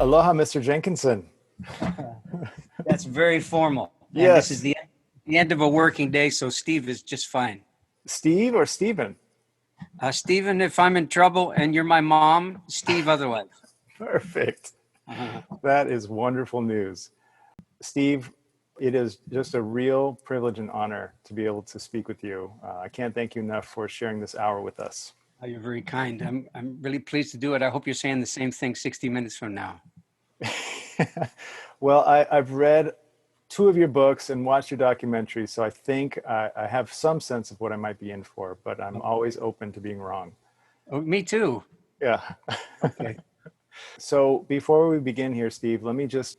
Aloha, Mr. Jenkinson. That's very formal. And this is Yes, the end of a working day, so Steve is just fine. Steve or Stephen? Stephen, if I'm in trouble and you're my mom, Steve otherwise. Perfect. Uh, That is wonderful news. Steve, it is just a real privilege and honor to be able to speak with you. I can't thank you enough for sharing this hour with us. you're very kind. I'm really pleased to do it. I hope you're saying the same thing 60 minutes from now. Well, I've read two of your books and watched your documentary, so I think I have some sense of what I might be in for, but I'm always open to being wrong. Oh, me too. Yeah. Okay. So before we begin here, Steve, let me just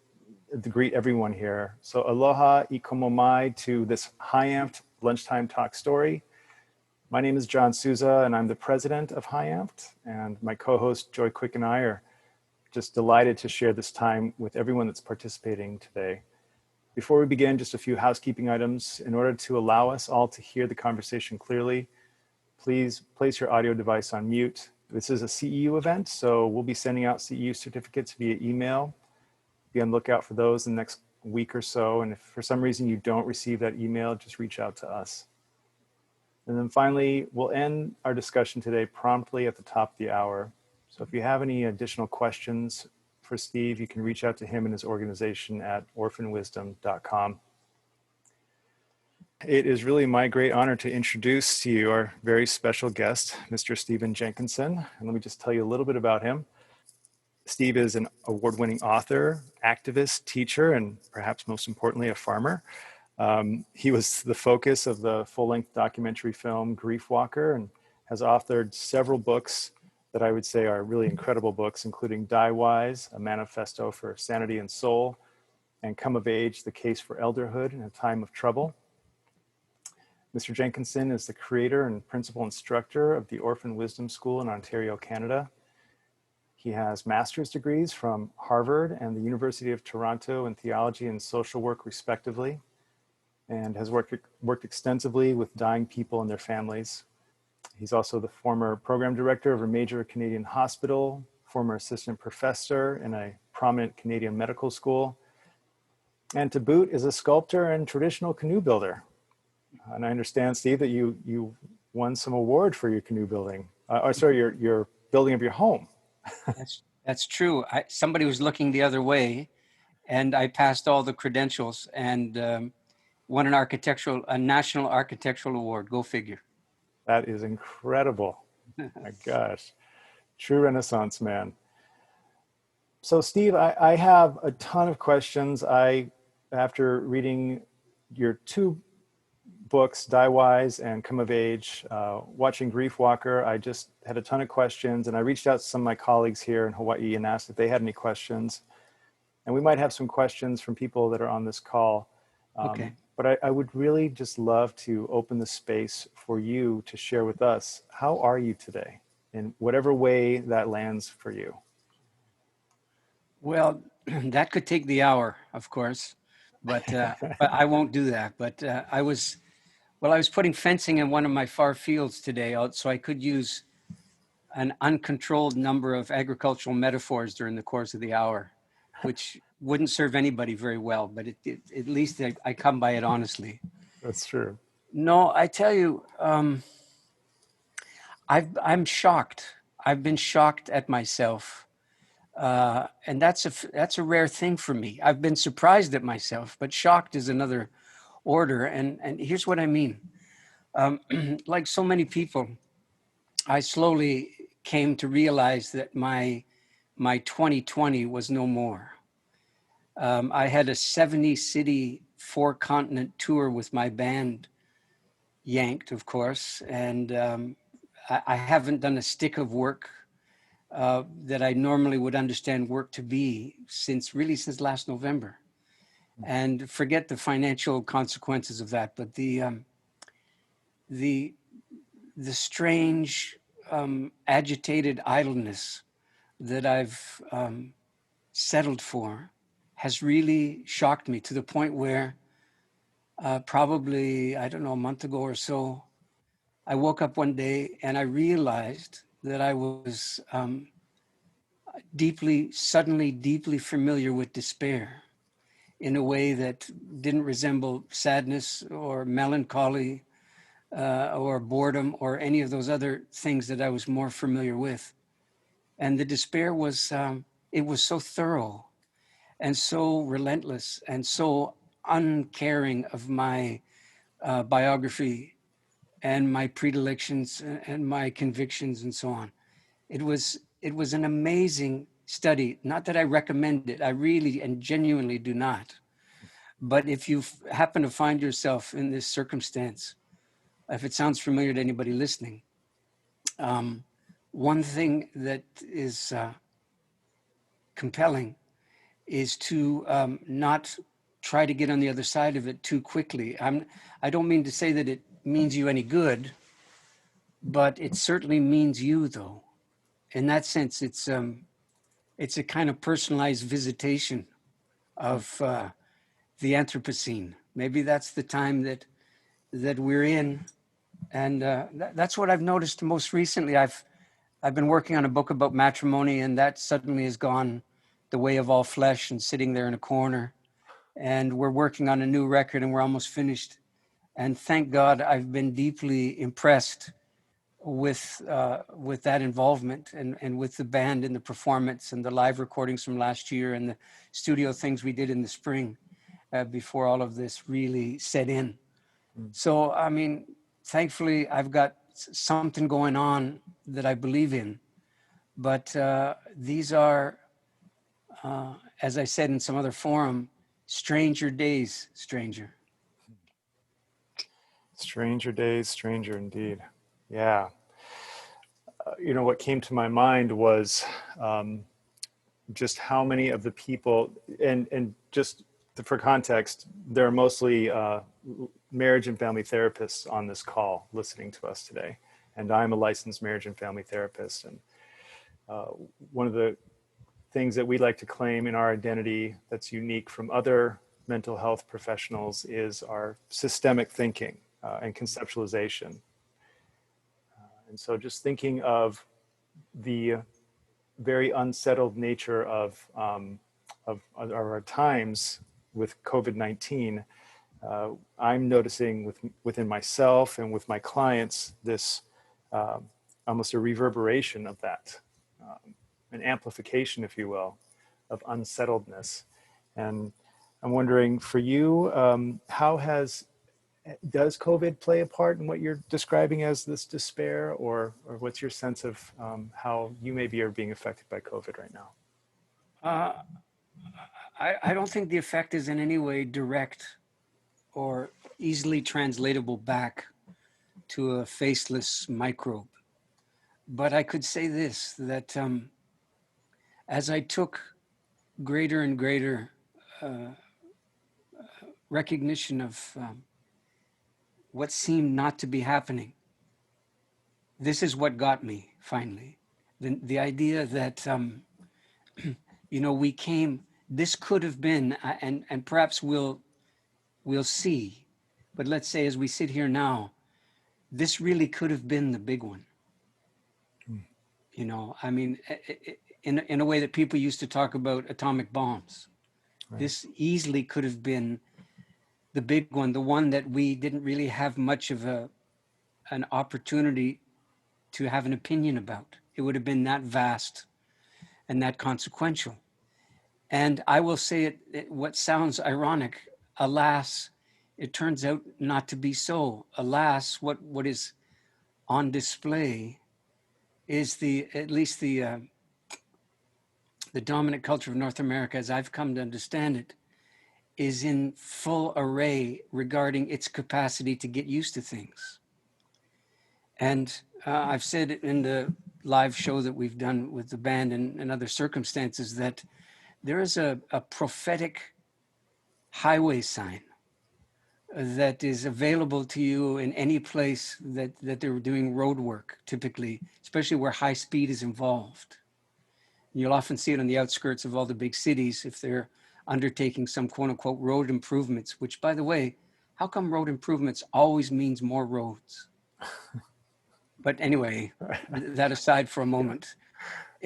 greet everyone here. So aloha I komo mai to this HIAMFT lunchtime talk story. My name is John Souza, and I'm the president of HIAMFT, and my co-host Joy Quick and I are just delighted to share this time with everyone that's participating today. Before we begin, just a few housekeeping items. In order to allow us all to hear the conversation clearly, please place your audio device on mute. This is a CEU event, so we'll be sending out CEU certificates via email. Be on the lookout for those in the next week or so. And if for some reason you don't receive that email, just reach out to us. And then finally, we'll end our discussion today promptly at the top of the hour. So if you have any additional questions for Steve, you can reach out to him and his organization at orphanwisdom.com. It is really my great honor to introduce to you our very special guest, Mr. Stephen Jenkinson. And let me just tell you a little bit about him. Steve is an award-winning author, activist, teacher, and perhaps most importantly, a farmer. He was the focus of the full-length documentary film Grief Walker and has authored several books that I would say are really incredible books, including Die Wise, A Manifesto for Sanity and Soul, and Come of Age, The Case for Elderhood in a Time of Trouble. Mr. Jenkinson is the creator and principal instructor of the Orphan Wisdom School in Ontario, Canada. He has master's degrees from Harvard and the University of Toronto in theology and social work, respectively, and has worked extensively with dying people and their families. He's also the former program director of a major Canadian hospital, former assistant professor in a prominent Canadian medical school, and to boot is a sculptor and traditional canoe builder. And I understand, Steve, that you won some award for your canoe building, your building of your home. That's true. Somebody was looking the other way, and I passed all the credentials and won a national architectural award. Go figure. That is incredible. My gosh, true Renaissance man. So Steve, I have a ton of questions. After reading your two books, Die Wise and Come of Age, watching Grief Walker, I just had a ton of questions, and I reached out to some of my colleagues here in Hawaii and asked if they had any questions. And we might have some questions from people that are on this call. Okay. But I would really just love to open the space for you to share with us, how are you today, in whatever way that lands for you? Well, that could take the hour, of course, but I won't do that. But I was putting fencing in one of my far fields today, so I could use an uncontrolled number of agricultural metaphors during the course of the hour, which wouldn't serve anybody very well, but at least I come by it honestly. That's true. No, I tell you, I'm shocked. I've been shocked at myself. And that's a rare thing for me. I've been surprised at myself, but shocked is another order. And here's what I mean. Like so many people, I slowly came to realize that my 2020 was no more. I had a 70-city, 4-continent tour with my band, yanked, of course, and I haven't done a stick of work that I normally would understand work to be since last November. And forget the financial consequences of that, but the strange agitated idleness that I've settled for has really shocked me to the point where probably, I don't know, a month ago or so, I woke up one day and I realized that suddenly deeply familiar with despair in a way that didn't resemble sadness or melancholy or boredom or any of those other things that I was more familiar with. And the despair was, it was so thorough and so relentless and so uncaring of my biography and my predilections and my convictions and so on. It was an amazing study. Not that I recommend it. I really and genuinely do not. But if you happen to find yourself in this circumstance, if it sounds familiar to anybody listening, one thing that is compelling is to not try to get on the other side of it too quickly. I don't mean to say that it means you any good, but it certainly means you, though. In that sense, it's a kind of personalized visitation of the Anthropocene. Maybe that's the time that we're in, and that's what I've noticed most recently. I've been working on a book about matrimony, and that suddenly has gone the way of all flesh and sitting there in a corner. And we're working on a new record, and we're almost finished. And thank God, I've been deeply impressed with that involvement and with the band and the performance and the live recordings from last year and the studio things we did in the spring before all of this really set in. So, I mean, thankfully, I've got something going on that I believe in. But these are, as I said in some other forum, stranger days, stranger. Stranger days, stranger indeed. Yeah. What came to my mind was just how many of the people, and just for context, there are mostly marriage and family therapists on this call listening to us today. And I'm a licensed marriage and family therapist. And one of the things that we like to claim in our identity that's unique from other mental health professionals is our systemic thinking and conceptualization. And so just thinking of the very unsettled nature of our times with COVID-19, I'm noticing within myself and with my clients this almost a reverberation of that, an amplification, if you will, of unsettledness. And I'm wondering for you, does COVID play a part in what you're describing as this despair, or what's your sense of how you maybe are being affected by COVID right now? I don't think the effect is in any way direct or easily translatable back to a faceless microbe. But I could say this, that as I took greater and greater recognition of what seemed not to be happening, this is what got me finally. The idea that, this could have been, and perhaps we'll see, but let's say as we sit here now, this really could have been the big one. I mean, in a way that people used to talk about atomic bombs. Right. This easily could have been the big one, the one that we didn't really have much of an opportunity to have an opinion about. It would have been that vast and that consequential. And I will say what sounds ironic, alas, it turns out not to be so. Alas, what is on display is at least the dominant culture of North America, as I've come to understand it, is in full array regarding its capacity to get used to things. And I've said it in the live show that we've done with the band and other circumstances that there is a prophetic highway sign that is available to you in any place that they're doing road work, typically, especially where high speed is involved. You'll often see it on the outskirts of all the big cities if they're undertaking some quote unquote road improvements, which, by the way, how come road improvements always means more roads? But anyway, that aside for a moment,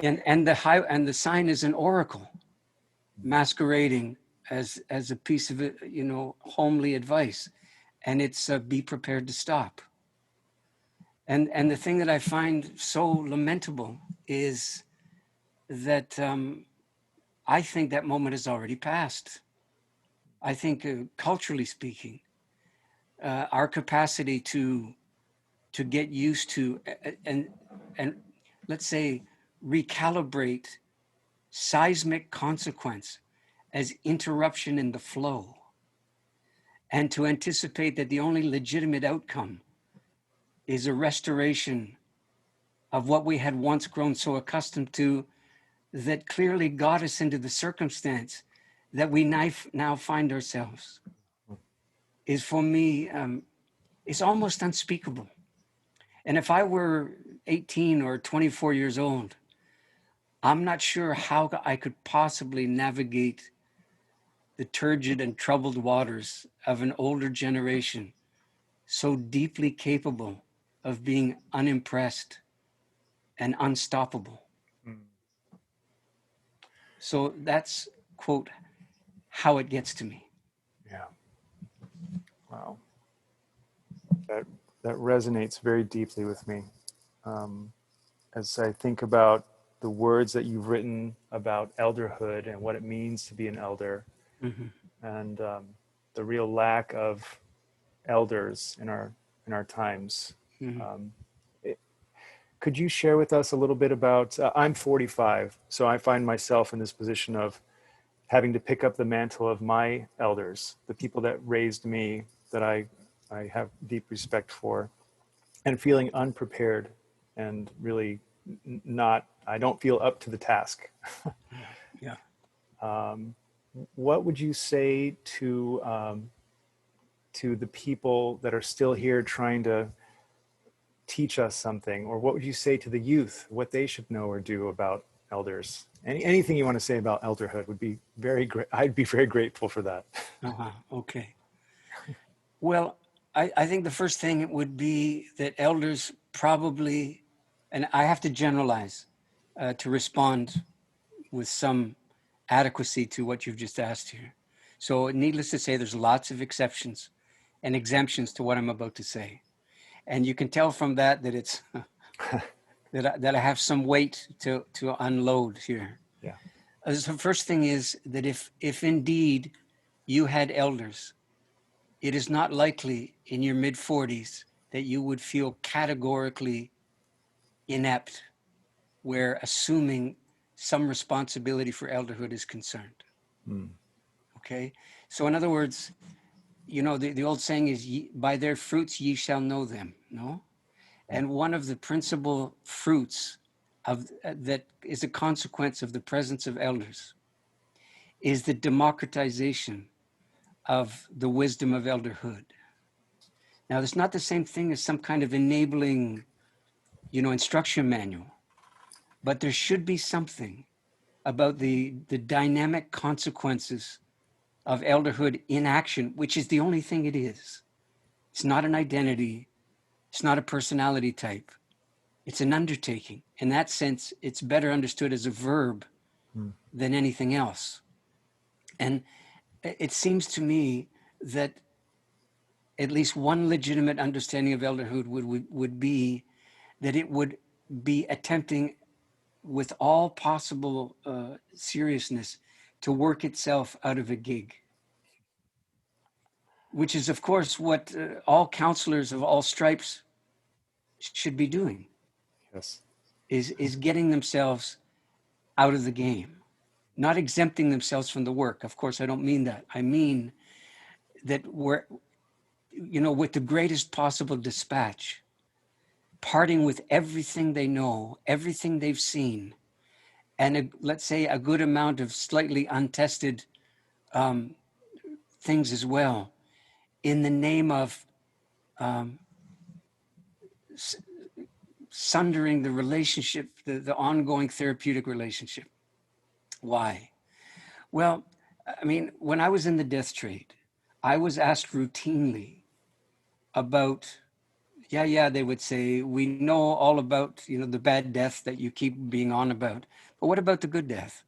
And the sign is an oracle masquerading as a piece of, homely advice, and it's be prepared to stop. And the thing that I find so lamentable is that I think that moment has already passed. I think, culturally speaking, our capacity to get used to and let's say recalibrate seismic consequence as interruption in the flow, and to anticipate that the only legitimate outcome is a restoration of what we had once grown so accustomed to, that clearly got us into the circumstance that we now find ourselves, is for me, is almost unspeakable. And if I were 18 or 24 years old, I'm not sure how I could possibly navigate the turgid and troubled waters of an older generation so deeply capable of being unimpressed and unstoppable. Mm. So that's, quote, how it gets to me. Yeah. Wow. That that resonates very deeply with me. Um, as I think about the words that you've written about elderhood and what it means to be an elder, Mm-hmm. and the real lack of elders in our times. Mm-hmm. Um, it, could you share with us a little bit about? I'm 45, so I find myself in this position of having to pick up the mantle of my elders, the people that raised me, that I have deep respect for, and feeling unprepared and really not. I don't feel up to the task. Yeah. um, what would you say to the people that are still here trying to teach us something, or what would you say to the youth, what they should know or do about elders? Anything you want to say about elderhood would be very great. I'd be very grateful for that. Uh-huh. Okay. Well, I think the first thing would be that elders probably, and I have to generalize to respond with some adequacy to what you've just asked here. So, needless to say, there's lots of exceptions and exemptions to what I'm about to say. And you can tell from that that it's that I have some weight to unload here. Yeah. So the first thing is that if indeed you had elders, it is not likely in your mid 40s that you would feel categorically inept where assuming some responsibility for elderhood is concerned. Mm. Okay. So in other words, the old saying is, by their fruits ye shall know them. No. And one of the principal fruits of that is a consequence of the presence of elders is the democratization of the wisdom of elderhood. Now, that's not the same thing as some kind of enabling, instruction manual, but there should be something about the dynamic consequences of elderhood in action, which is the only thing it is. It's not an identity. It's not a personality type. It's an undertaking. In that sense, it's better understood as a verb Mm. than anything else. And it seems to me that at least one legitimate understanding of elderhood would be that it would be attempting with all possible seriousness to work itself out of a gig, which is, of course, what all counselors of all stripes should be doing, Yes. is getting themselves out of the game, not exempting themselves from the work. Of course, I don't mean that. I mean that we're, with the greatest possible dispatch, parting with everything they know, everything they've seen, and let's say a good amount of slightly untested things as well, in the name of um, sundering the relationship, the ongoing therapeutic relationship. Why? Well, I mean, when I was in the death trade, I was asked routinely about, yeah, they would say, we know all about, the bad death that you keep being on about, but what about the good death?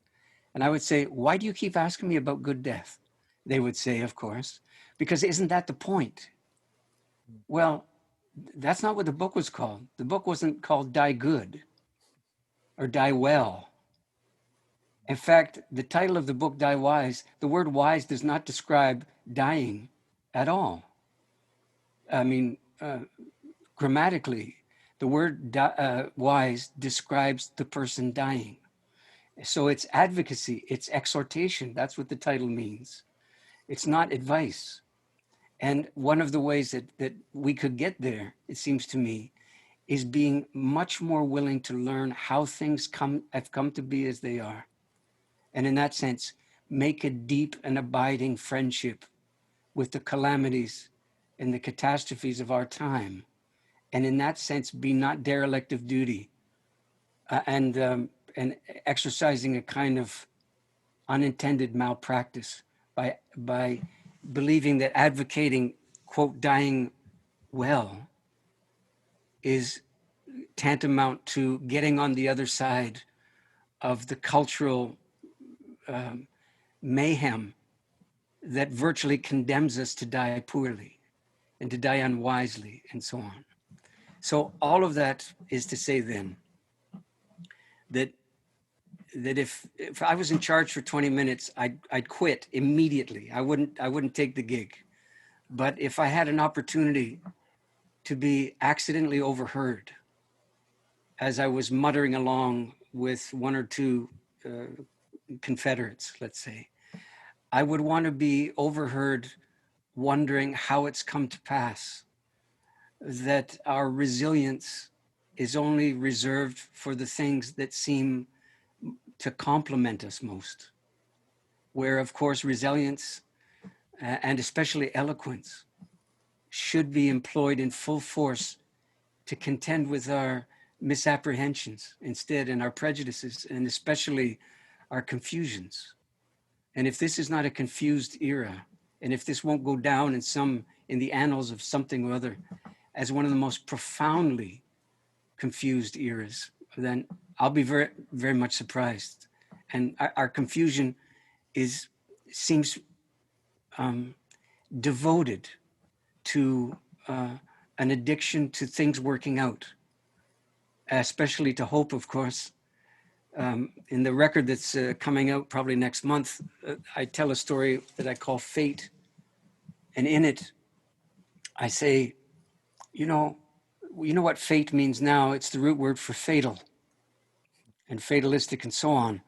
And I would say, why do you keep asking me about good death? They would say, of course, because isn't that the point? Well, that's not what the book was called. The book wasn't called Die Good or Die Well. In fact, the title of the book, Die Wise, the word wise does not describe dying at all. I mean, grammatically, the word wise describes the person dying. So it's advocacy, it's exhortation. That's what the title means. It's not advice. And one of the ways that we could get there, it seems to me, is being much more willing to learn how things have come to be as they are. And in that sense, make a deep and abiding friendship with the calamities and the catastrophes of our time. And in that sense, be not derelict of duty, and exercising a kind of unintended malpractice by believing that advocating, quote, dying well is tantamount to getting on the other side of the cultural mayhem that virtually condemns us to die poorly and to die unwisely and so on. So all of that is to say then that if I was in charge for 20 minutes, I'd quit immediately. I wouldn't take the gig. But if I had an opportunity to be accidentally overheard as I was muttering along with one or two Confederates, let's say, I would want to be overheard wondering how it's come to pass that our resilience is only reserved for the things that seem to complement us most, where, of course, resilience and especially eloquence should be employed in full force to contend with our misapprehensions instead, and our prejudices, and especially our confusions. And if this is not a confused era, and if this won't go down in the annals of something or other as one of the most profoundly confused eras, then I'll be very, very much surprised. And our confusion seems devoted to an addiction to things working out, especially to hope, of course. In the record that's coming out probably next month, I tell a story that I call Fate. And in it, I say, you know what fate means now? It's the root word for fatal and fatalistic and so on.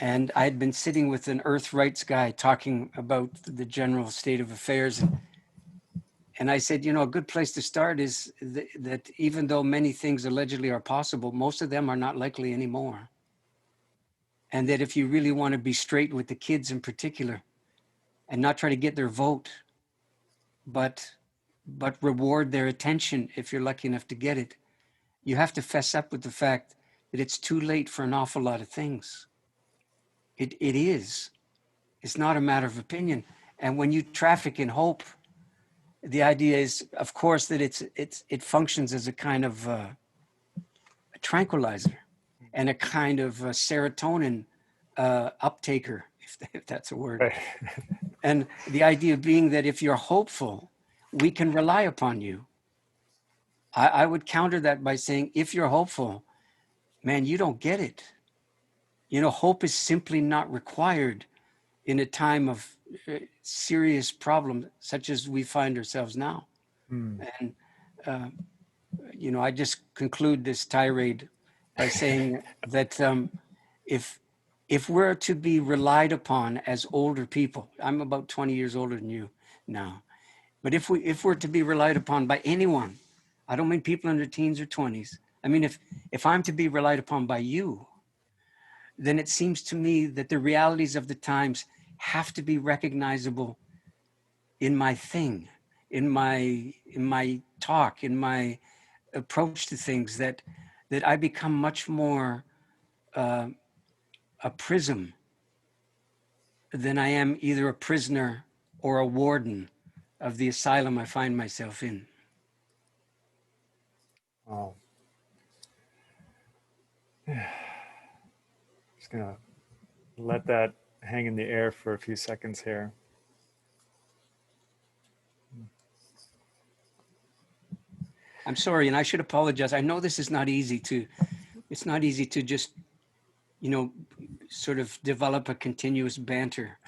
And I had been sitting with an earth rights guy talking about the general state of affairs. And I said, a good place to start is that even though many things allegedly are possible, most of them are not likely anymore. And that if you really want to be straight with the kids in particular and not try to get their vote, but reward their attention if you're lucky enough to get it, you have to fess up with the fact that it's too late for an awful lot of things. It is. It's not a matter of opinion. And when you traffic in hope, the idea is, of course, that it functions as a kind of a tranquilizer and a kind of a serotonin uptaker, if that's a word. Right. And the idea being that if you're hopeful, we can rely upon you. I would counter that by saying, if you're hopeful, man, you don't get it. Hope is simply not required in a time of serious problem such as we find ourselves now. And, I just conclude this tirade by saying that if we're to be relied upon as older people, I'm about 20 years older than you now, but if we're to be relied upon by anyone, I don't mean people in their teens or 20s. I mean, if I'm to be relied upon by you, then it seems to me that the realities of the times have to be recognizable in my thing, in my talk, in my approach to things, that I become much more a prism than I am either a prisoner or a warden of the asylum I find myself in. Oh, just gonna let that hang in the air for a few seconds here. I'm sorry, and I should apologize. I know this is not easy to, it's not easy to just, you know, sort of develop a continuous banter,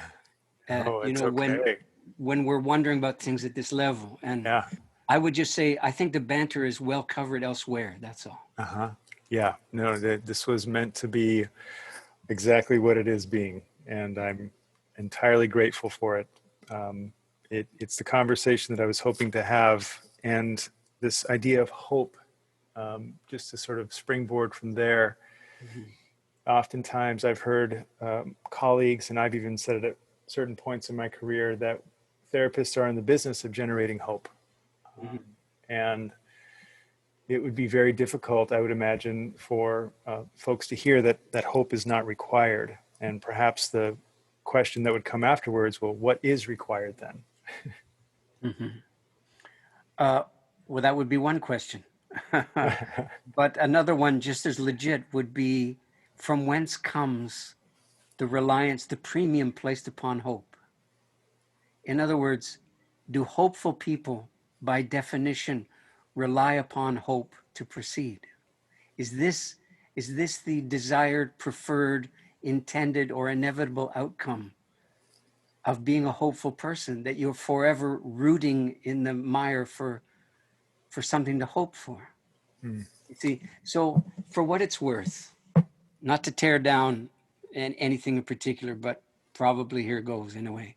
Oh, you it's know, okay. when we're wondering about things at this level. And Yeah. I would just say, I think the banter is well covered elsewhere. That's all. Uh-huh. Yeah. No, this was meant to be exactly what it is being, and I'm entirely grateful for it. It's the conversation that I was hoping to have, and this idea of hope, just to sort of springboard from there. Mhm. Oftentimes, I've heard colleagues, and I've even said it at certain points in my career, that therapists are in the business of generating hope, Mhm. and it would be very difficult, I would imagine, for folks to hear that hope is not required. And perhaps the question that would come afterwards, well, what is required then? Mhm. Uh, well, that would be one question. But another one, just as legit, would be from whence comes the reliance, the premium placed upon hope? In other words, do hopeful people, by definition, rely upon hope to proceed? Is this, is this the desired, preferred, intended, or inevitable outcome of being a hopeful person, that you're forever rooting in the mire for something to hope for? Hmm. You see, so for what it's worth, not to tear down anything in particular, but probably here goes in a way.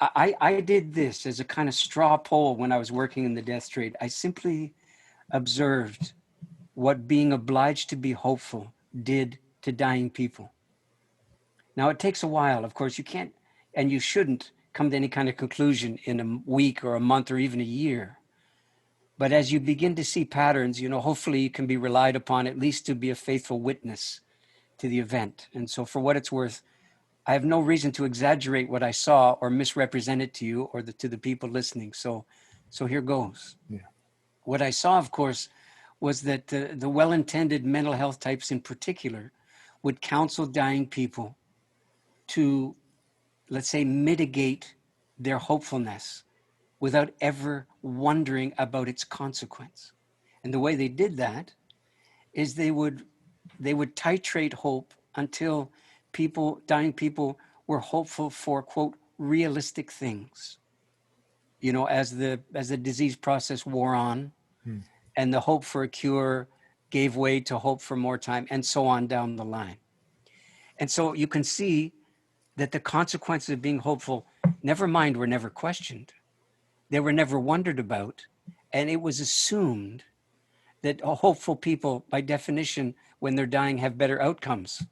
I did this as a kind of straw poll when I was working in the death trade. I simply observed what being obliged to be hopeful did to dying people. Now, it takes a while. Of course, you can't and you shouldn't come to any kind of conclusion in a week or a month or even a year. But as you begin to see patterns, you know, hopefully you can be relied upon at least to be a faithful witness to the event. And so, for what it's worth, I have no reason to exaggerate what I saw or misrepresent it to you or to the people listening. So here goes. Yeah. What I saw, of course, was that the well-intended mental health types in particular would counsel dying people to, let's say, mitigate their hopefulness without ever wondering about its consequence. And the way they did that is they would titrate hope until dying people were hopeful for, quote, realistic things. You know, as the disease process wore on Hmm. and the hope for a cure gave way to hope for more time, and so on down the line. And so you can see that the consequences of being hopeful, never mind, were never questioned. They were never wondered about. And it was assumed that hopeful people, by definition, when they're dying, have better outcomes.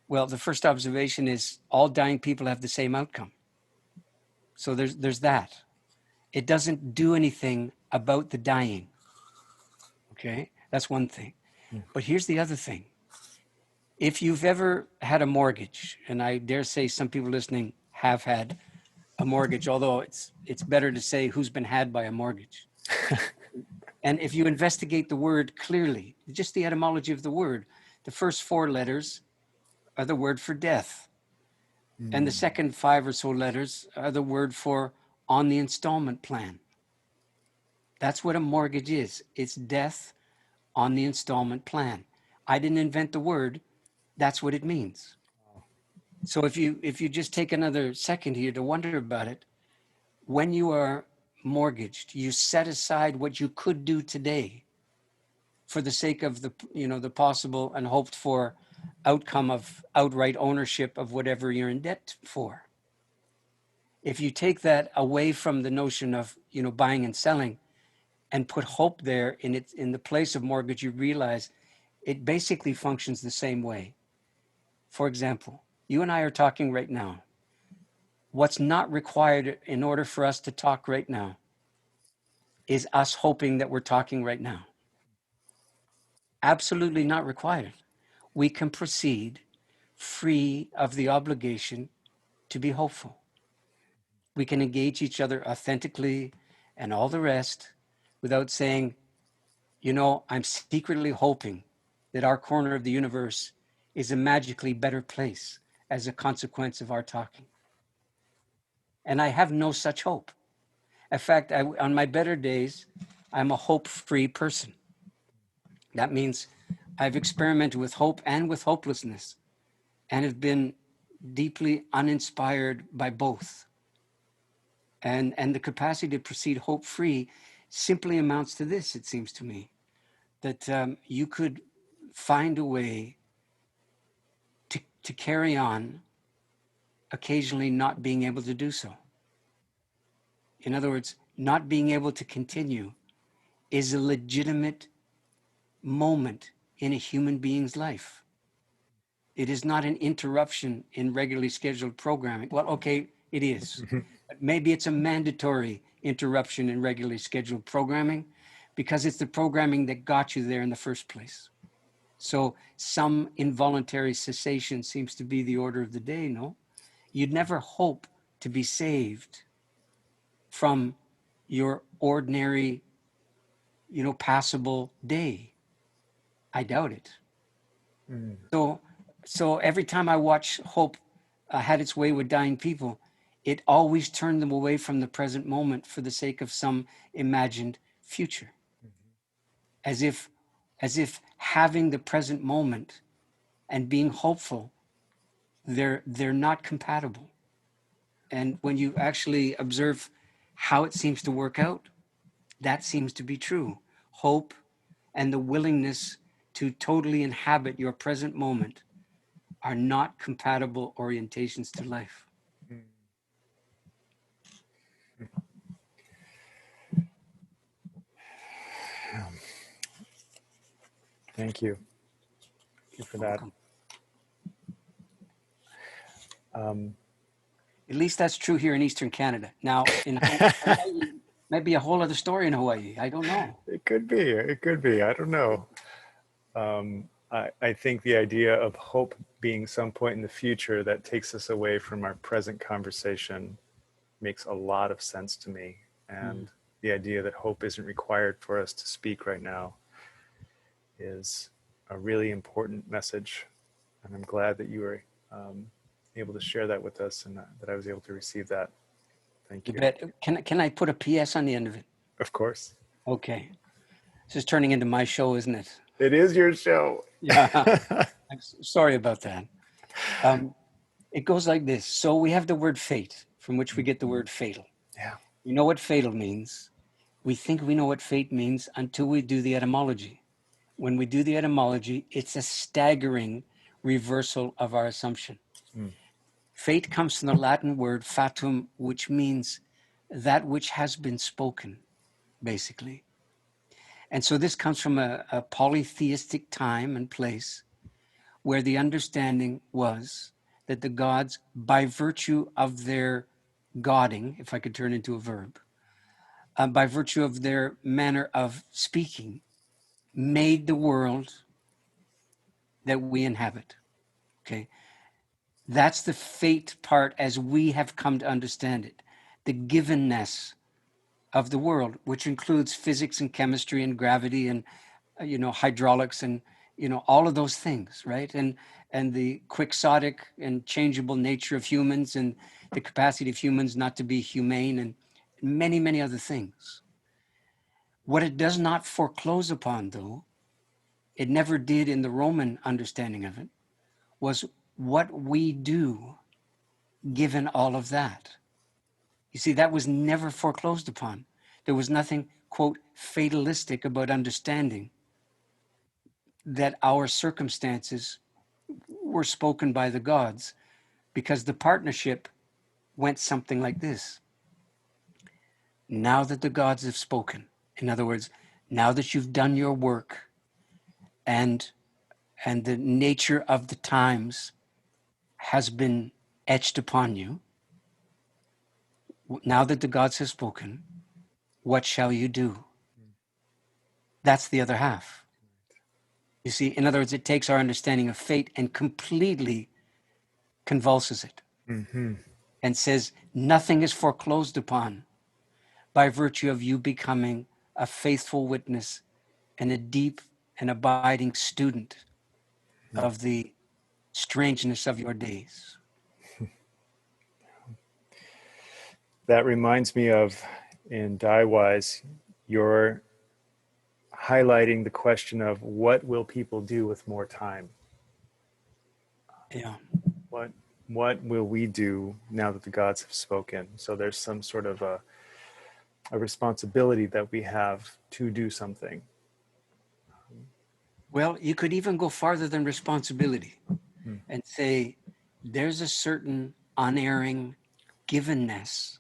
Well, the first observation is all dying people have the same outcome. So there's that. It doesn't do anything about the dying. Okay, that's one thing. Hmm. But here's the other thing. If you've ever had a mortgage, and I dare say some people listening have had a mortgage, although it's better to say who's been had by a mortgage. And if you investigate the word clearly, just the etymology of the word, the first four letters are the word for death. And the Hmm. second five or so letters are the word for on the installment plan. That's what a mortgage is. It's death on the installment plan. I didn't invent the word. That's what it means. So if you just take another second here to wonder about it, when you are mortgaged, you set aside what you could do today for the sake of the possible and hoped for outcome of outright ownership of whatever you're in debt for. If you take that away from the notion of buying and selling and put hope there in the place of mortgage, you realize it basically functions the same way. For example, you and I are talking right now. What's not required in order for us to talk right now is us hoping that we're talking right now. Absolutely not required. We can proceed free of the obligation to be hopeful. We can engage each other authentically and all the rest without saying, You know, I'm secretly hoping that our corner of the universe is a magically better place as a consequence of our talking. And I have no such hope. In fact, on my better days, I'm a hope-free person. That means I've experimented with hope and with hopelessness and have been deeply uninspired by both. And the capacity to proceed hope-free simply amounts to this, it seems to me, that you could find a way to carry on, occasionally not being able to do so. In other words, not being able to continue is a legitimate moment in a human being's life. It is not an interruption in regularly scheduled programming. Well, okay, it is. But maybe it's a mandatory interruption in regularly scheduled programming because it's the programming that got you there in the first place. So some involuntary cessation seems to be the order of the day, no? You'd never hope to be saved from your ordinary, passable day. I doubt it. So every time I watch hope had its way with dying people, it always turned them away from the present moment for the sake of some imagined future. As if having the present moment and being hopeful, they're not compatible. And when you actually observe how it seems to work out, that seems to be true. Hope and the willingness to totally inhabit your present moment are not compatible orientations to life. Thank you. Thank you for that. At least that's true here in Eastern Canada. Now, in Hawaii, maybe a whole other story in Hawaii. I don't know. It could be. It could be. I don't know. I think the idea of hope being some point in the future that takes us away from our present conversation makes a lot of sense to me. And the idea that hope isn't required for us to speak right now is a really important message. And I'm glad that you were able to share that with us and that I was able to receive that. Thank you. You bet. Can I put a PS on the end of it? Of course. Okay. This is turning into my show, isn't it? It is your show. Yeah. I'm sorry about that. It goes like this. So we have the word fate, from which we get the word fatal. Yeah. You know what fatal means. We think we know what fate means until we do the etymology. When we do the etymology, it's a staggering reversal of our assumption. Fate comes from the Latin word fatum, which means that which has been spoken, basically. And so this comes from a polytheistic time and place where the understanding was that the gods, by virtue of their godding, if I could turn into a verb, by virtue of their manner of speaking, made the world that we inhabit. Okay. That's the fate part as we have come to understand it. The givenness of the world, which includes physics and chemistry and gravity and, hydraulics and, all of those things, right? And the quixotic and changeable nature of humans and the capacity of humans not to be humane and many, many other things. What it does not foreclose upon, though, it never did in the Roman understanding of it, was what we do given all of that. You see, that was never foreclosed upon. There was nothing, quote, fatalistic about understanding that our circumstances were spoken by the gods, because the partnership went something like this. Now that the gods have spoken, in other words, now that you've done your work and the nature of the times has been etched upon you, now that the gods have spoken, what shall you do? That's the other half. You see, in other words, it takes our understanding of fate and completely convulses it and says nothing is foreclosed upon by virtue of you becoming a faithful witness and a deep and abiding student of the strangeness of your days. That reminds me of, in Diewise, you're highlighting the question of what will people do with more time? Yeah. What will we do now that the gods have spoken? So there's some sort of a responsibility that we have to do something. Well, you could even go farther than responsibility and say there's a certain unerring givenness,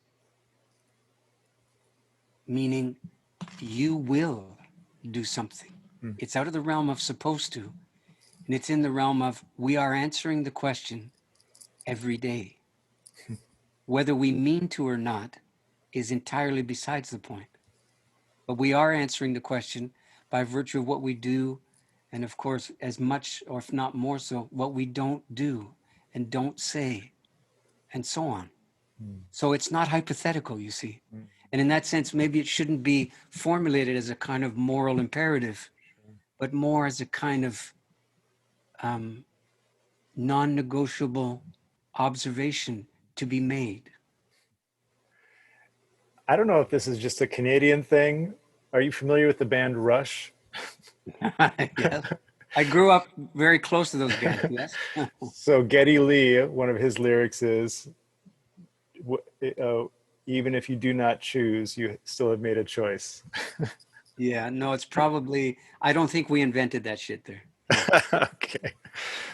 meaning you will do something. It's out of the realm of supposed to, and it's in the realm of we are answering the question every day. Whether we mean to or not is entirely besides the point. But we are answering the question by virtue of what we do, and of course, as much or if not more so, what we don't do and don't say, and so on. So it's not hypothetical, you see. And in that sense, maybe it shouldn't be formulated as a kind of moral imperative, but more as a kind of non-negotiable observation to be made. I don't know if this is just a Canadian thing. Are you familiar with the band Rush? Yes. I grew up very close to those guys, yes. So Geddy Lee, one of his lyrics is, even if you do not choose, you still have made a choice. Yeah, no, it's probably, I don't think we invented that shit there. Okay.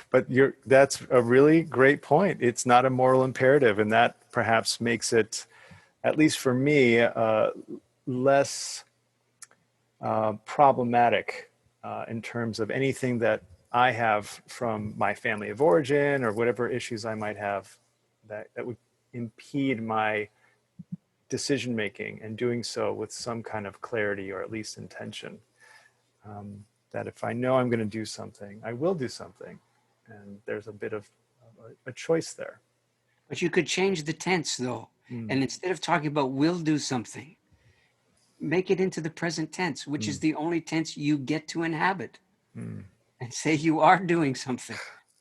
But that's a really great point. It's not a moral imperative, and that perhaps makes it, at least for me, less problematic in terms of anything that I have from my family of origin or whatever issues I might have that would impede my decision making, and doing so with some kind of clarity or at least intention. That if I know I'm going to do something, I will do something. And there's a bit of a choice there. But you could change the tense though. And instead of talking about will do something, make it into the present tense, which is the only tense you get to inhabit. And say you are doing something.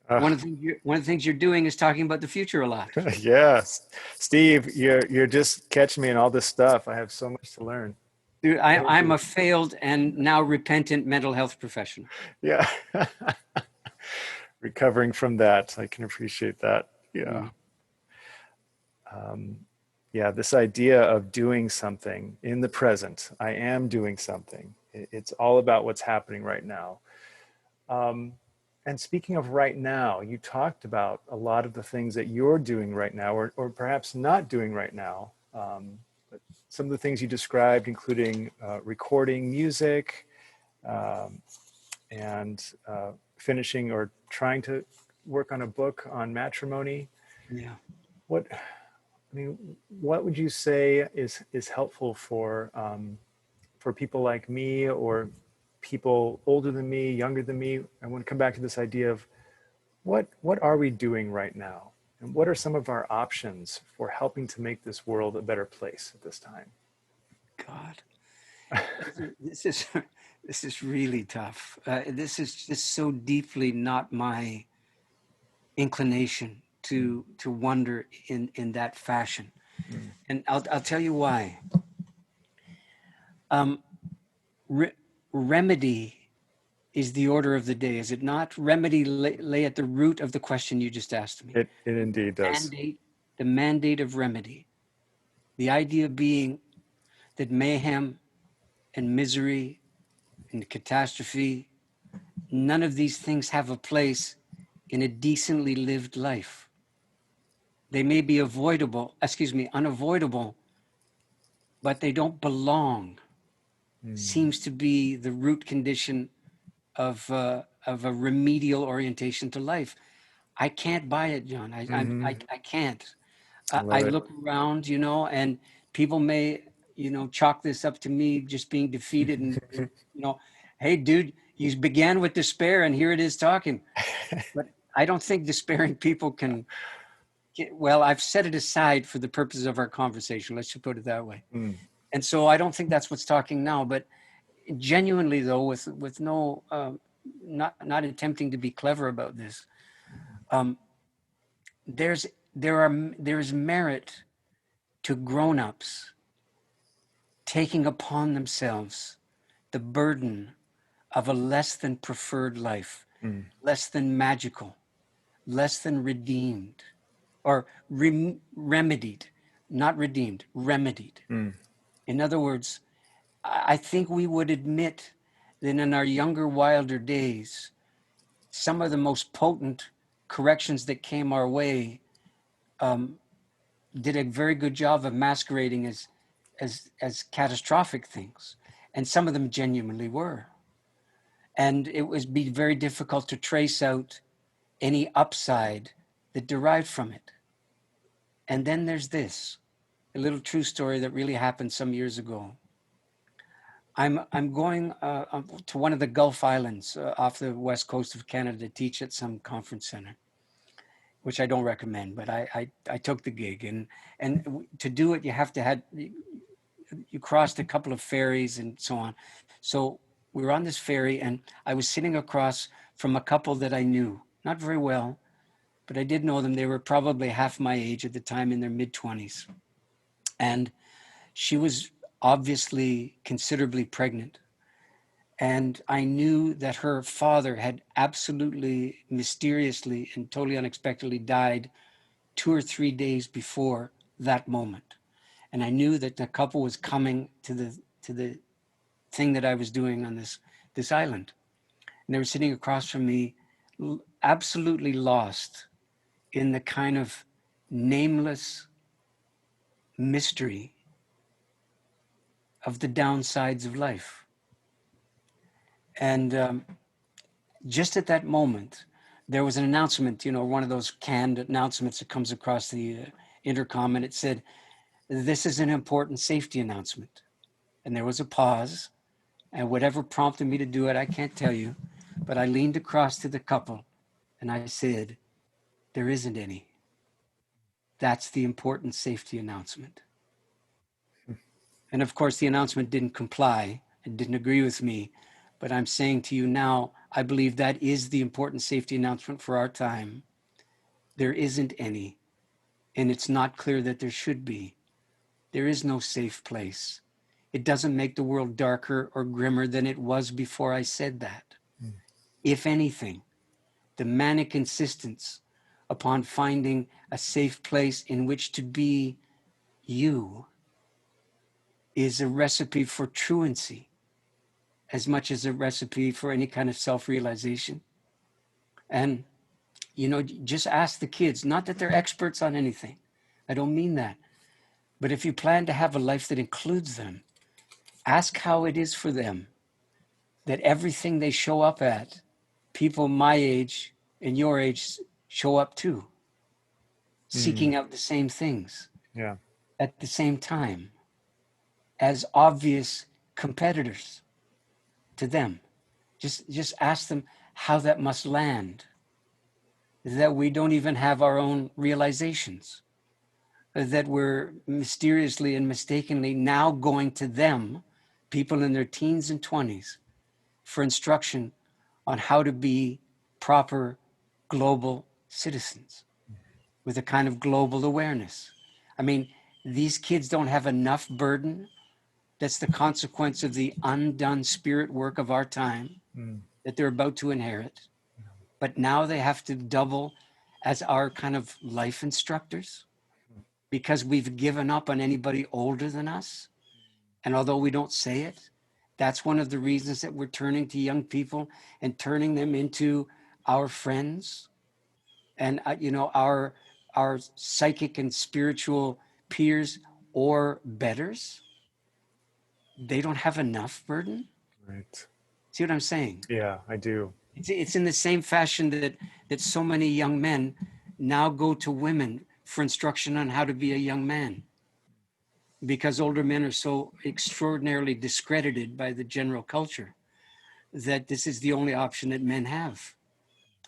One of the things you're doing is talking about the future a lot. Yes. Steve, you're just catching me in all this stuff. I have so much to learn. Dude, I'm a failed and now repentant mental health professional. Yeah. Recovering from that. I can appreciate that. Yeah. Yeah, this idea of doing something in the present. I am doing something. It's all about what's happening right now. And speaking of right now, you talked about a lot of the things that you're doing right now, or perhaps not doing right now. But some of the things you described, including recording music and finishing or trying to work on a book on matrimony. Yeah. What would you say is helpful for people like me, or people older than me, younger than me? I want to come back to this idea of what are we doing right now, and what are some of our options for helping to make this world a better place at this time? God, this is really tough. This is just so deeply not my inclination to wonder in that fashion, and I'll tell you why. Remedy is the order of the day, is it not? Remedy lay at the root of the question you just asked me. It indeed does. The mandate of remedy. The idea being that mayhem and misery and catastrophe, none of these things have a place in a decently lived life. They may be unavoidable, but they don't belong. Seems to be the root condition of a remedial orientation to life. I can't buy it, John. I can't. I look around, and people may, chalk this up to me just being defeated and, hey, dude, you began with despair and here it is talking. But I don't think despairing people can, well, I've set it aside for the purposes of our conversation. Let's just put it that way. And so I don't think that's what's talking now, but genuinely though, with no, not attempting to be clever about this, um, there's merit to grown-ups taking upon themselves the burden of a less than preferred life, less than magical, less than redeemed, or remedied, not redeemed, remedied. In other words, I think we would admit that in our younger, wilder days, some of the most potent corrections that came our way did a very good job of masquerading as catastrophic things, and some of them genuinely were. And it would be very difficult to trace out any upside that derived from it. And then there's this, a little true story that really happened some years ago. I'm going to one of the Gulf Islands off the west coast of Canada to teach at some conference center, which I don't recommend, but I took the gig. And to do it, you have to have, you crossed a couple of ferries and so on. So we were on this ferry, and I was sitting across from a couple that I knew, not very well, but I did know them. They were probably half my age at the time, in their mid-20s. And she was obviously considerably pregnant. And I knew that her father had absolutely mysteriously and totally unexpectedly died 2 or 3 days before that moment. And I knew that the couple was coming to the thing that I was doing on this island. And they were sitting across from me, absolutely lost in the kind of nameless mystery of the downsides of life. And just at that moment, there was an announcement, one of those canned announcements that comes across the intercom, and it said, "This is an important safety announcement." And there was a pause, and whatever prompted me to do it, I can't tell you, but I leaned across to the couple and I said, "There isn't any. That's the important safety announcement." And of course, the announcement didn't comply and didn't agree with me. But I'm saying to you now, I believe that is the important safety announcement for our time. There isn't any, and it's not clear that there should be. There is no safe place. It doesn't make the world darker or grimmer than it was before I said that. If anything, the manic insistence upon finding a safe place in which to be you is a recipe for truancy as much as a recipe for any kind of self-realization. And, just ask the kids, not that they're experts on anything. I don't mean that. But if you plan to have a life that includes them, ask how it is for them that everything they show up at, people my age and your age show up to, seeking out the same things at the same time as obvious competitors to them. Just ask them how that must land, that we don't even have our own realizations, that we're mysteriously and mistakenly now going to them, people in their teens and 20s, for instruction on how to be proper global citizens with a kind of global awareness. I mean, these kids don't have enough burden. That's the consequence of the undone spirit work of our time that they're about to inherit. But now they have to double as our kind of life instructors because we've given up on anybody older than us. And although we don't say it, that's one of the reasons that we're turning to young people and turning them into our friends and, our psychic and spiritual peers or betters. They don't have enough burden. Right. See what I'm saying? Yeah, I do. It's in the same fashion that so many young men now go to women for instruction on how to be a young man, because older men are so extraordinarily discredited by the general culture that this is the only option that men have.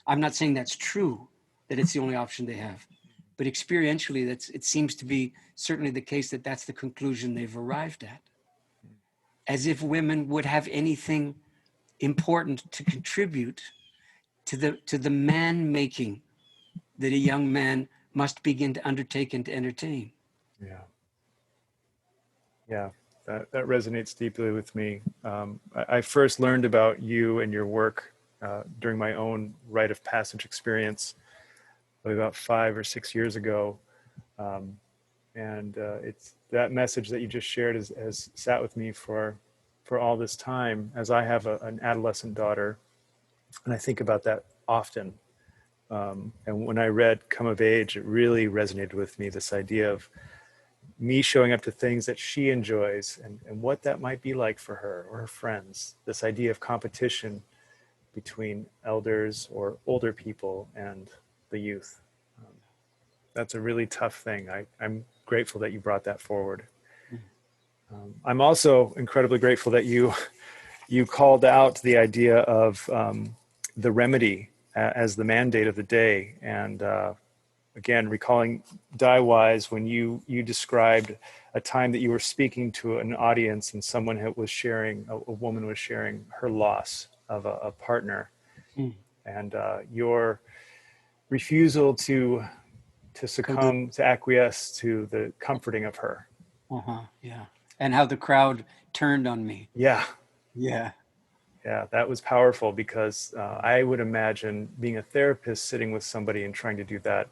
I'm not saying that's true, that it's the only option they have, but experientially, it seems to be certainly the case that that's the conclusion they've arrived at. as if women would have anything important to contribute to the man making that a young man must begin to undertake and to entertain. Yeah. Yeah, that resonates deeply with me. I first learned about you and your work during my own rite of passage experience about 5 or 6 years ago. Um, and it's that message that you just shared has sat with me for all this time, as I have an adolescent daughter, and I think about that often. And when I read Come of Age, it really resonated with me, this idea of me showing up to things that she enjoys, and what that might be like for her or her friends. This idea of competition between elders or older people and the youth. That's a really tough thing. I'm grateful that you brought that forward. I'm also incredibly grateful that you called out the idea of the remedy as the mandate of the day. And again, recalling Wise, when you described a time that you were speaking to an audience and someone was sharing, a woman was sharing her loss of a partner, and your refusal to succumb, to acquiesce to the comforting of her. Yeah. And how the crowd turned on me. Yeah. Yeah. Yeah, that was powerful, because I would imagine being a therapist sitting with somebody and trying to do that,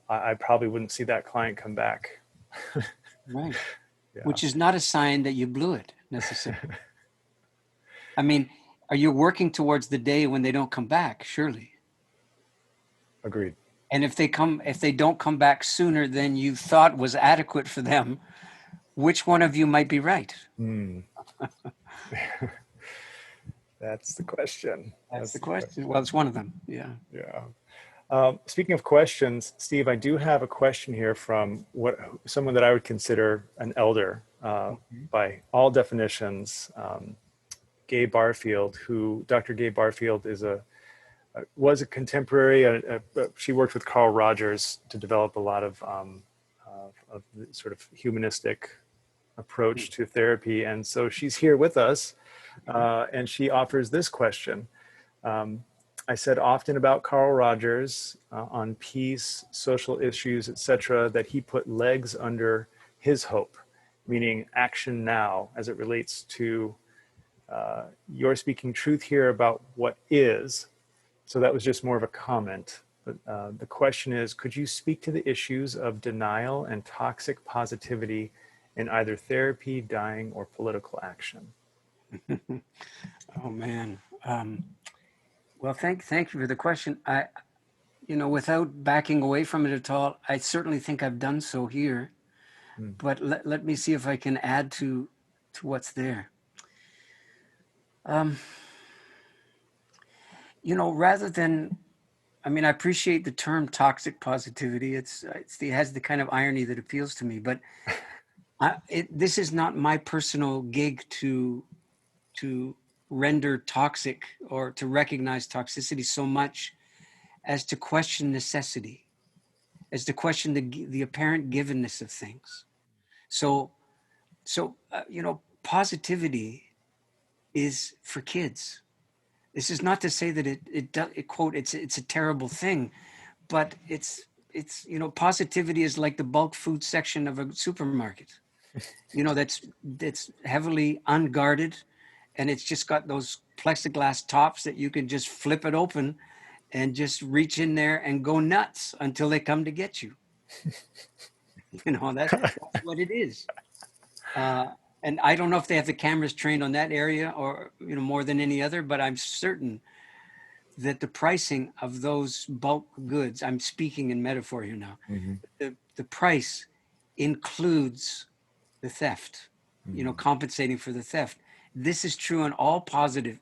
I probably wouldn't see that client come back. Right. Yeah. Which is not a sign that you blew it necessarily. I mean, are you working towards the day when they don't come back? Surely. Agreed. And if they don't come back sooner than you thought was adequate for them, which one of you might be right? That's the question. That's the question. Well, it's one of them. Yeah. Yeah. Speaking of questions, Steve, I do have a question here from someone that I would consider an elder by all definitions, Gay Barfield, who Dr. Gay Barfield was a contemporary. She worked with Carl Rogers to develop a lot of the sort of humanistic approach to therapy. And so she's here with us, and she offers this question. I said often about Carl Rogers on peace, social issues, etc., that he put legs under his hope, meaning action now, as it relates to you're speaking truth here about what is. So that was just more of a comment. But the question is, could you speak to the issues of denial and toxic positivity in either therapy, dying, or political action? Oh man. Well, thank you for the question. Without backing away from it at all, I certainly think I've done so here. But let me see if I can add to what's there. Rather than, I appreciate the term toxic positivity. It has the kind of irony that appeals to me. But this is not my personal gig to render toxic or to recognize toxicity so much as to question necessity, as to question the apparent givenness of things. So positivity is for kids. This is not to say that it's a terrible thing, but it's positivity is like the bulk food section of a supermarket. That's heavily unguarded, and it's just got those plexiglass tops that you can just flip it open and just reach in there and go nuts until they come to get you. That's what it is. And I don't know if they have the cameras trained on that area or, more than any other, but I'm certain that the pricing of those bulk goods, I'm speaking in metaphor here now, the price includes the theft, compensating for the theft. This is true in all positive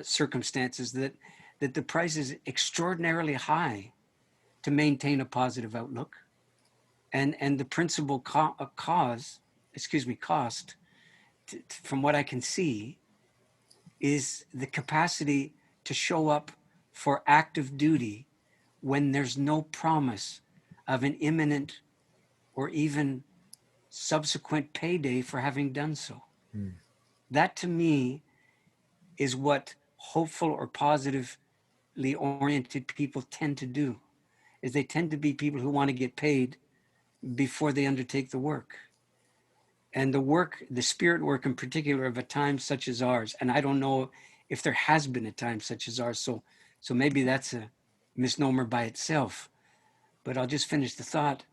circumstances, that the price is extraordinarily high to maintain a positive outlook. And the principal cost, from what I can see, is the capacity to show up for active duty when there's no promise of an imminent or even subsequent payday for having done so. That to me is what hopeful or positively oriented people tend to do, is they tend to be people who want to get paid before they undertake the work. And the work, the spirit work in particular of a time such as ours, and I don't know if there has been a time such as ours, so maybe that's a misnomer by itself, but I'll just finish the thought.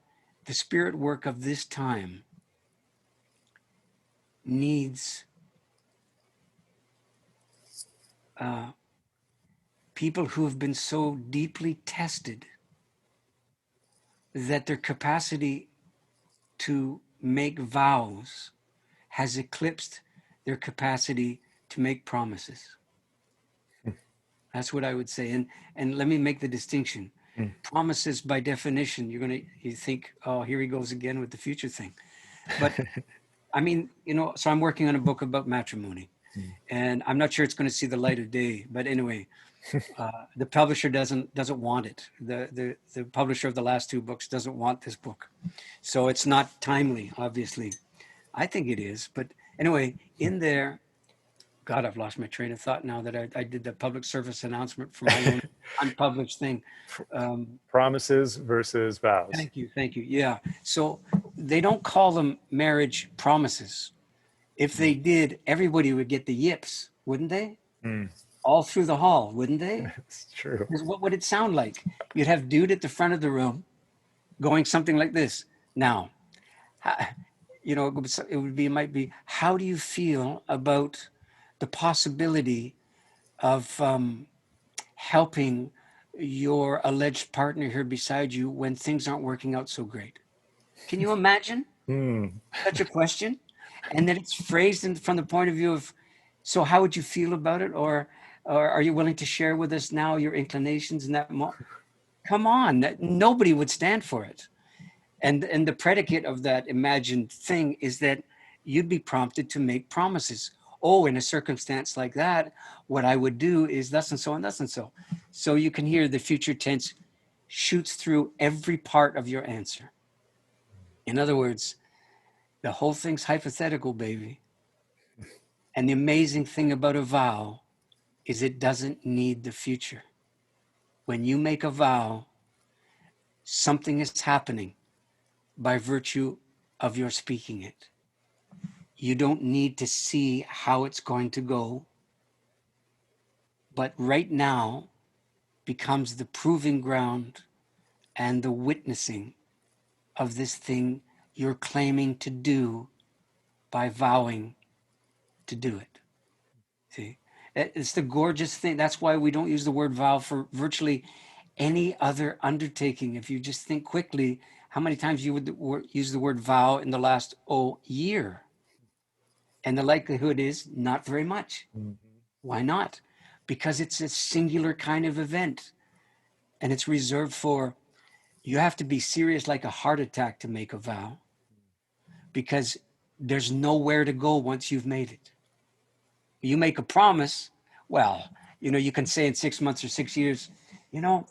The spirit work of this time needs people who have been so deeply tested that their capacity to make vows has eclipsed their capacity to make promises. That's what I would say. And let me make the distinction. Mm. Promises, by definition, you think, oh, here he goes again with the future thing. But I mean, so I'm working on a book about matrimony, Mm. and I'm not sure it's going to see the light of day. But anyway, the publisher doesn't want it. The publisher of the last two books doesn't want this book, so it's not timely. Obviously, I think it is. But anyway, in there, God, I've lost my train of thought now that I did the public service announcement for my own unpublished thing. Promises versus vows. Thank you. Yeah. So they don't call them marriage promises. If they Mm. did, everybody would get the yips, wouldn't they? Mm. All through the hall, wouldn't they? It's true. 'Cause what would it sound like? You'd have dude at the front of the room going something like this. Now, it might be, how do you feel about the possibility of helping your alleged partner here beside you when things aren't working out so great? Can you imagine Mm. such a question? And then it's phrased from the point of view of, so how would you feel about it? Or are you willing to share with us now your inclinations in that moment? Come on, nobody would stand for it. And the predicate of that imagined thing is that you'd be prompted to make promises. Oh, in a circumstance like that, what I would do is thus and so and thus and so. So you can hear the future tense shoots through every part of your answer. In other words, the whole thing's hypothetical, baby. And the amazing thing about a vow is it doesn't need the future. When you make a vow, something is happening by virtue of your speaking it. You don't need to see how it's going to go, but right now becomes the proving ground and the witnessing of this thing you're claiming to do by vowing to do it. See, it's the gorgeous thing. That's why we don't use the word vow for virtually any other undertaking. If you just think quickly, how many times you would use the word vow in the last year? And the likelihood is not very much. Mm-hmm. Why not? Because it's a singular kind of event, and it's reserved for, you have to be serious like a heart attack to make a vow, because there's nowhere to go once you've made it. You make a promise, well, you can say in 6 months or 6 years, you know,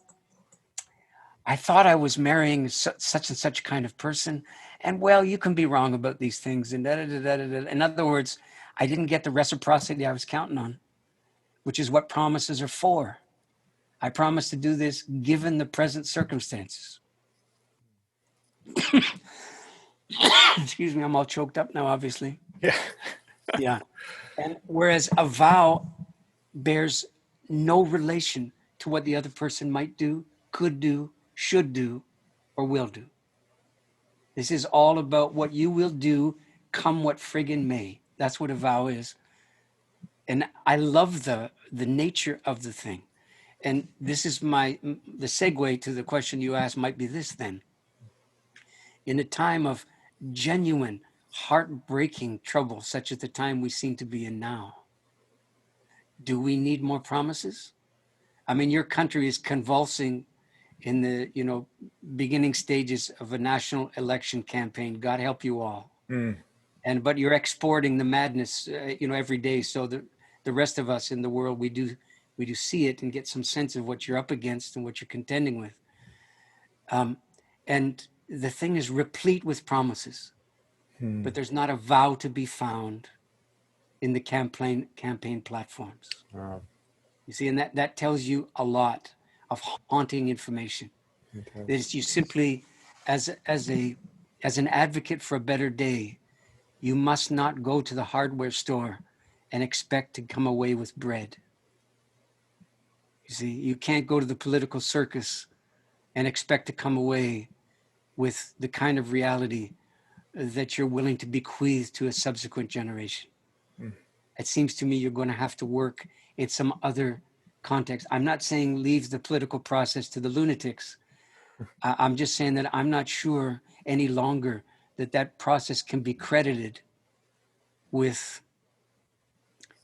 I thought I was marrying such and such kind of person. And well, you can be wrong about these things. And da, da, da, da, da. In other words, I didn't get the reciprocity I was counting on, which is what promises are for. I promise to do this given the present circumstances. Excuse me, I'm all choked up now, obviously. Yeah. Yeah. And whereas a vow bears no relation to what the other person might do, could do, should do, or will do. This is all about what you will do, come what friggin' may. That's what a vow is. And I love the nature of the thing. And this is the segue to the question you asked might be this then. In a time of genuine, heartbreaking trouble, such as the time we seem to be in now, do we need more promises? I mean, your country is convulsing in the beginning stages of a national election campaign. God help you all. Mm. But you're exporting the madness, every day. So the rest of us in the world, we do see it and get some sense of what you're up against and what you're contending with. And the thing is replete with promises, but there's not a vow to be found in the campaign platforms. Wow. You see, and that tells you a lot of haunting information. Okay. That is, you simply, as an advocate for a better day, you must not go to the hardware store and expect to come away with bread. You see, you can't go to the political circus and expect to come away with the kind of reality that you're willing to bequeath to a subsequent generation. Mm. It seems to me you're going to have to work in some other context. I'm not saying leave the political process to the lunatics. I'm just saying that I'm not sure any longer that process can be credited with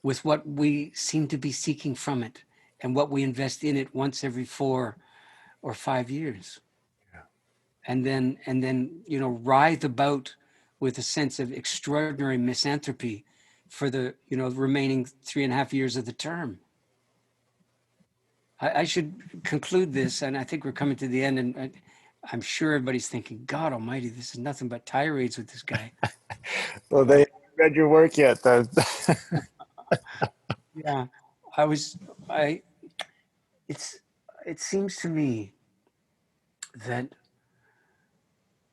what we seem to be seeking from it and what we invest in it once every 4 or 5 years. Yeah. And then writhe about with a sense of extraordinary misanthropy for the remaining 3.5 years of the term. I should conclude this, and I think we're coming to the end, and I'm sure everybody's thinking, God almighty, this is nothing but tirades with this guy. Well, they haven't read your work yet, then. Yeah, it seems to me that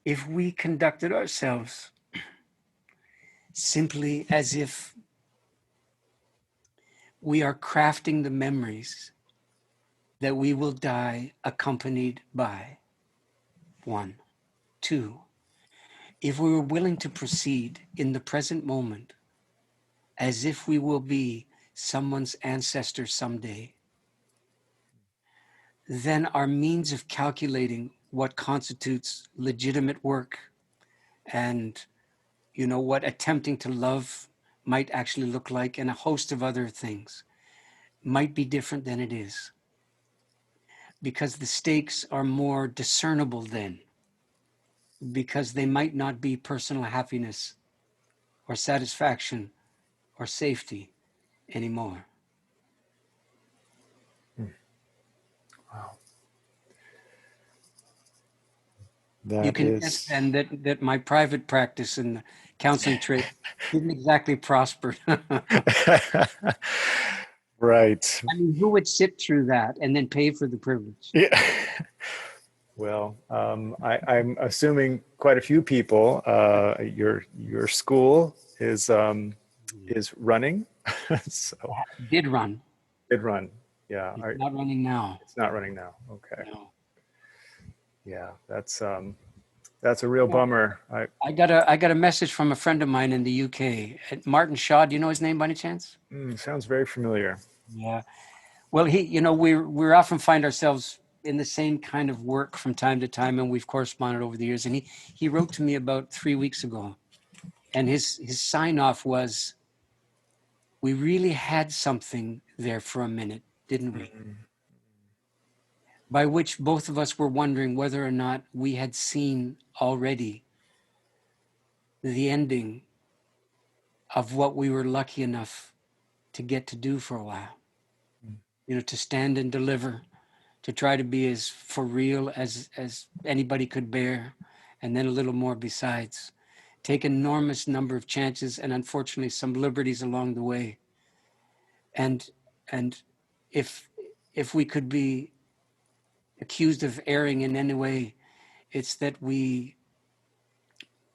if we conducted ourselves simply as if we are crafting the memories that we will die accompanied by. 1. 2, if we were willing to proceed in the present moment as if we will be someone's ancestor someday, then our means of calculating what constitutes legitimate work and what attempting to love might actually look like and a host of other things might be different than it is, because the stakes are more discernible then, because they might not be personal happiness or satisfaction or safety anymore. Wow. You That can guess is then that my private practice and the counseling trade didn't exactly prosper. right. I mean, who would sit through that and then pay for the privilege? Yeah. Well, I'm assuming quite a few people. Your school is running, so Did run. it run. Yeah, It's not running now. it's not running now. Okay. No. Yeah, that's a real bummer. I got a message from a friend of mine in the UK, Martin Shaw. Do you know his name by any chance? Sounds very familiar. Yeah. Well, we often find ourselves in the same kind of work from time to time, and we've corresponded over the years. And he wrote to me about 3 weeks ago, and his sign off was, "We really had something there for a minute, didn't we?" Mm. By which both of us were wondering whether or not we had seen already the ending of what we were lucky enough to get to do for a while. To stand and deliver, to try to be as for real as anybody could bear, and then a little more besides. Take enormous number of chances and unfortunately some liberties along the way. And if we could be accused of erring in any way, it's that we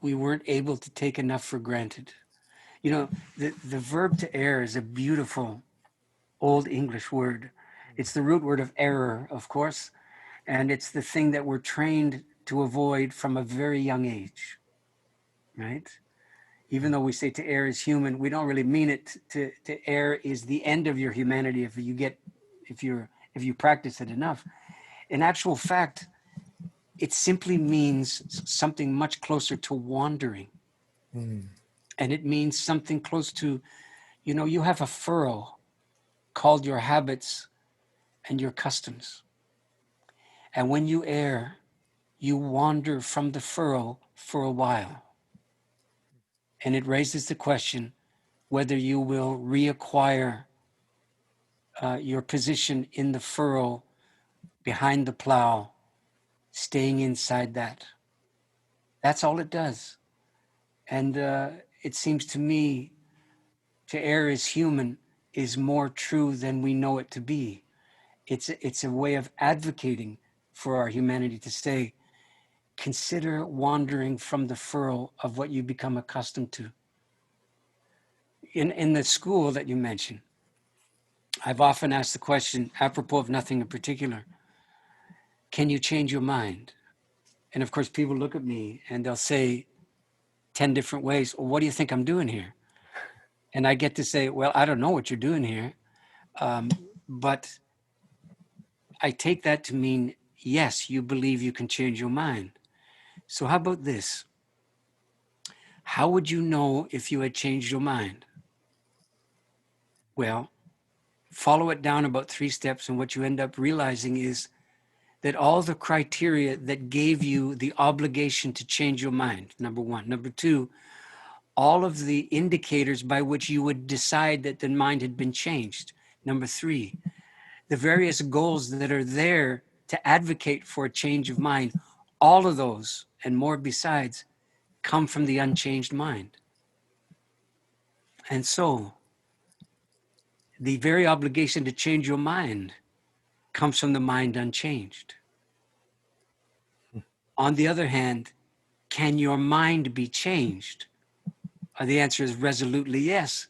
weren't able to take enough for granted. The verb to err is a beautiful Old English word. It's the root word of error, of course, and it's the thing that we're trained to avoid from a very young age, right? Even though we say to err is human, we don't really mean it. To err is the end of your humanity if you practice it enough. In actual fact, it simply means something much closer to wandering. Mm. And it means something close to, you have a furrow called your habits and your customs. And when you err, you wander from the furrow for a while. And it raises the question whether you will reacquire your position in the furrow behind the plow, staying inside that. That's all it does. And it seems to me to err is human is more true than we know it to be. It's a way of advocating for our humanity to say, consider wandering from the furrow of what you become accustomed to. In the school that you mentioned, I've often asked the question, apropos of nothing in particular, can you change your mind? And of course, people look at me and they'll say 10 different ways, well, what do you think I'm doing here? And I get to say, well, I don't know what you're doing here. But I take that to mean, yes, you believe you can change your mind. So how about this? How would you know if you had changed your mind? Well, follow it down about 3 steps, and what you end up realizing is that all the criteria that gave you the obligation to change your mind, number one. Number two, all of the indicators by which you would decide that the mind had been changed. Number three, the various goals that are there to advocate for a change of mind, all of those and more besides come from the unchanged mind. And so the very obligation to change your mind comes from the mind unchanged. On the other hand, can your mind be changed? The answer is resolutely yes,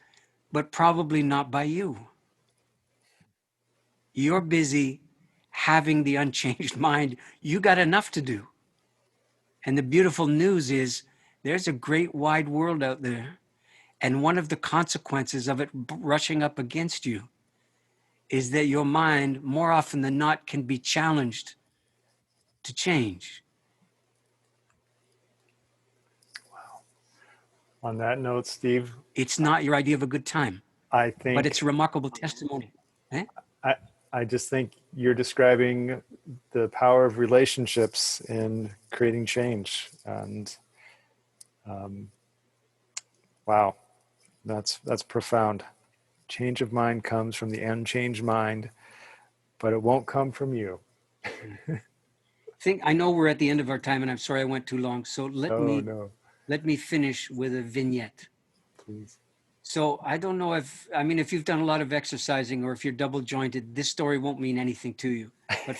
but probably not by you. You're busy having the unchanged mind. You got enough to do. And the beautiful news is there's a great wide world out there. And one of the consequences of it rushing up against you is that your mind, more often than not, can be challenged to change. On that note, Steve, It's not your idea of a good time, I but it's think a remarkable testimony. Eh? I, I just think you're describing the power of relationships in creating change. And wow, that's profound. Change of mind comes from the unchanged mind, but it won't come from you. I know we're at the end of our time, and I'm sorry I went too long. So Oh no, let me finish with a vignette. please. So I don't know if you've done a lot of exercising or if you're double jointed, this story won't mean anything to you. But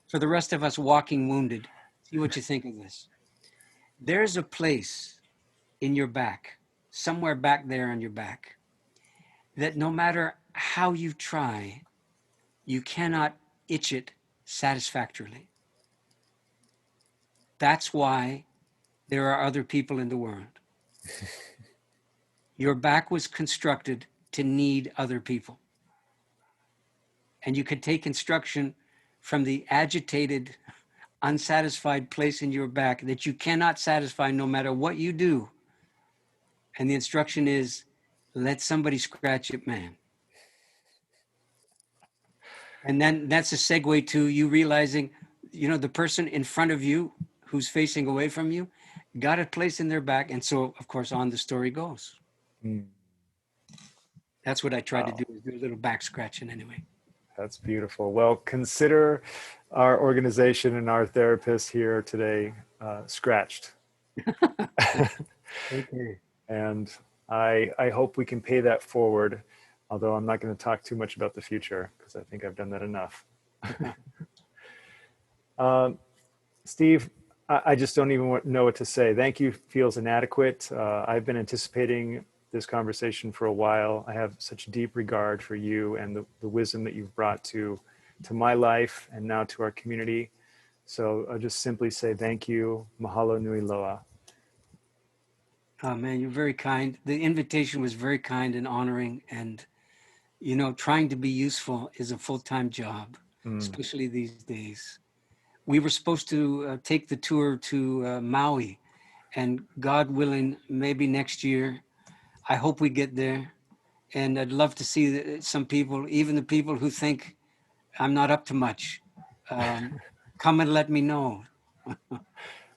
for the rest of us walking wounded, see what you think of this. There's a place in your back, somewhere back there on your back, that no matter how you try, you cannot itch it satisfactorily. That's why there are other people in the world. Your back was constructed to need other people. And you could take instruction from the agitated, unsatisfied place in your back that you cannot satisfy no matter what you do. And the instruction is, let somebody scratch it, man. And then that's a segue to you realizing, the person in front of you who's facing away from you got a place in their back. And so, of course, on the story goes. Mm. That's what I tried to Wow. do, is do a little back scratching anyway. That's beautiful. Well, consider our organization and our therapist here today scratched. Okay. And I hope we can pay that forward, although I'm not going to talk too much about the future because I think I've done that enough. Steve, I just don't even know what to say. Thank you feels inadequate. I've been anticipating this conversation for a while. I have such deep regard for you and the wisdom that you've brought to my life and now to our community. So I'll just simply say thank you. Mahalo nui loa. Oh, man, you're very kind. The invitation was very kind and honoring. And, trying to be useful is a full-time job, especially these days. We were supposed to take the tour to Maui, and God willing, maybe next year. I hope we get there. And I'd love to see some people, even the people who think I'm not up to much, come and let me know.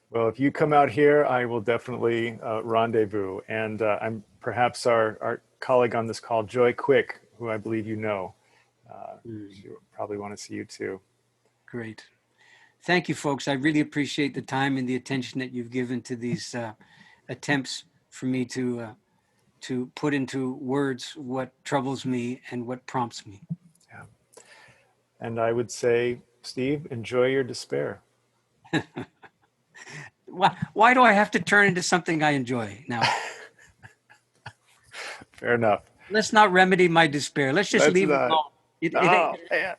Well, if you come out here, I will definitely rendezvous. And I'm perhaps our colleague on this call, Joy Quick, who I believe you know. She'll probably want to see you too. Great. Thank you, folks. I really appreciate the time and the attention that you've given to these attempts for me to to put into words what troubles me and what prompts me. Yeah. And I would say, Steve, enjoy your despair. Why do I have to turn into something I enjoy now? Fair enough. Let's not remedy my despair. Let's just leave it alone. Oh, man.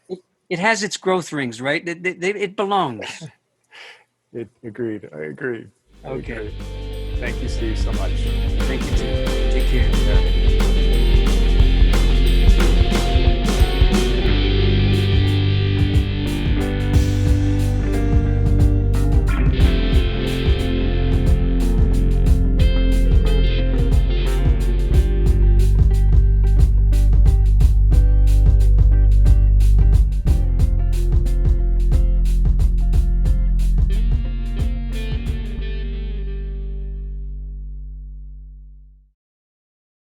It has its growth rings, right? It belongs. Agreed. I agree. Okay. Thank you, Steve, so much. Thank you too. Take care. Yeah.